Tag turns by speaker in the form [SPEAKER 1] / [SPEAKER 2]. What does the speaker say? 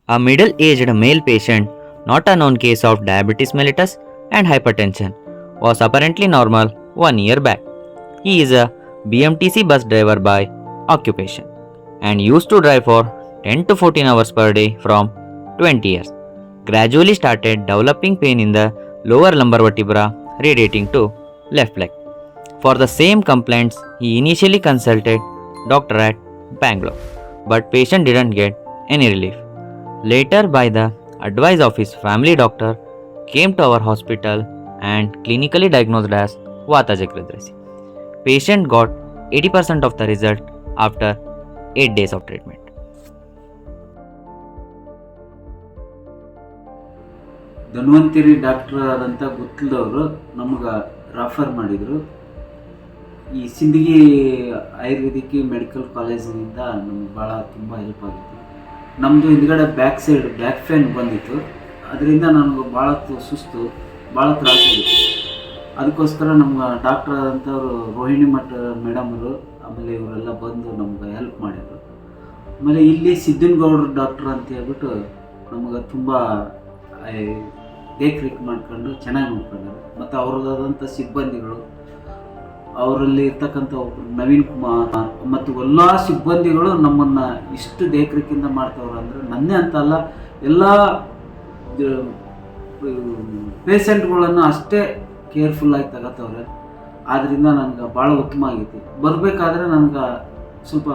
[SPEAKER 1] A middle-aged male patient, not a known case of diabetes mellitus and hypertension, was apparently normal 1 year back. He is a BMTC bus driver by occupation and used to drive for 10 to 14 hours per day from 20 years. Gradually started developing pain in the lower lumbar vertebra radiating to left leg. For the same complaints, he initially consulted doctor at Bangalore, but patient didn't get any relief. Later, by the advice of his family doctor, came to our hospital and clinically diagnosed as Vata Chakradrasi. Patient got 80% of the result after 8 days of treatment.
[SPEAKER 2] Dhanvantari doctor ಆದಂಥ ಗೊತ್ತಿಲ್ಲದವರು ನಮಗೆ refer ಮಾಡಿದರು. ಈ Sindagi Ayurvedic medical ಕಾಲೇಜಿನಿಂದ ನಮ್ಗೆ ಭಾಳ ತುಂಬ help ಆಗಿತ್ತು. ನಮ್ಮದು ಹಿಂದ್ಗಡೆ ಬ್ಯಾಕ್ ಸೈಡ್ ಬ್ಯಾಕ್ ಪೇನ್ ಬಂದಿತ್ತು. ಅದರಿಂದ ನನಗೆ ಭಾಳ ಸುಸ್ತು, ಭಾಳ ತ್ರಾಸಾಗಿತ್ತು. ಅದಕ್ಕೋಸ್ಕರ ನಮ್ಗೆ ಡಾಕ್ಟರ್ ಆದಂಥವ್ರು ರೋಹಿಣಿ ಮಠ ಮೇಡಮರು ಆಮೇಲೆ ಇವರೆಲ್ಲ ಬಂದು ನಮ್ಗೆ ಹೆಲ್ಪ್ ಮಾಡಿದರು. ಆಮೇಲೆ ಇಲ್ಲಿ ಸಿದ್ದನಗೌಡ್ರ ಡಾಕ್ಟ್ರ್ ಅಂತ ಹೇಳ್ಬಿಟ್ಟು ನಮಗೆ ತುಂಬ ದೇಖ್ರೇಖ್ ಮಾಡ್ಕೊಂಡು ಚೆನ್ನಾಗಿ ನೋಡ್ಕೊಂಡರು. ಮತ್ತು ಅವ್ರದ್ದಾದಂಥ ಸಿಬ್ಬಂದಿಗಳು, ಅವರಲ್ಲಿ ಇರ್ತಕ್ಕಂಥ ಒಬ್ಬರು ನವೀನ್ ಕುಮಾರ್ ಮತ್ತು ಎಲ್ಲ ಸಿಬ್ಬಂದಿಗಳು ನಮ್ಮನ್ನು ಇಷ್ಟು ದೇಖ್ರೇಖಿಂದ ಮಾಡ್ತವ್ರು ಅಂದರೆ ನನ್ನೇ ಅಂತ ಅಲ್ಲ, ಎಲ್ಲ ಪೇಷಂಟ್ಗಳನ್ನು ಅಷ್ಟೇ ಕೇರ್ಫುಲ್ಲಾಗಿ ತಗೋತವ್ರೆ. ಆದ್ದರಿಂದ ನನಗೆ ಭಾಳ ಉತ್ತಮ ಆಗೈತಿ. ಬರಬೇಕಾದ್ರೆ ನನಗೆ ಸ್ವಲ್ಪ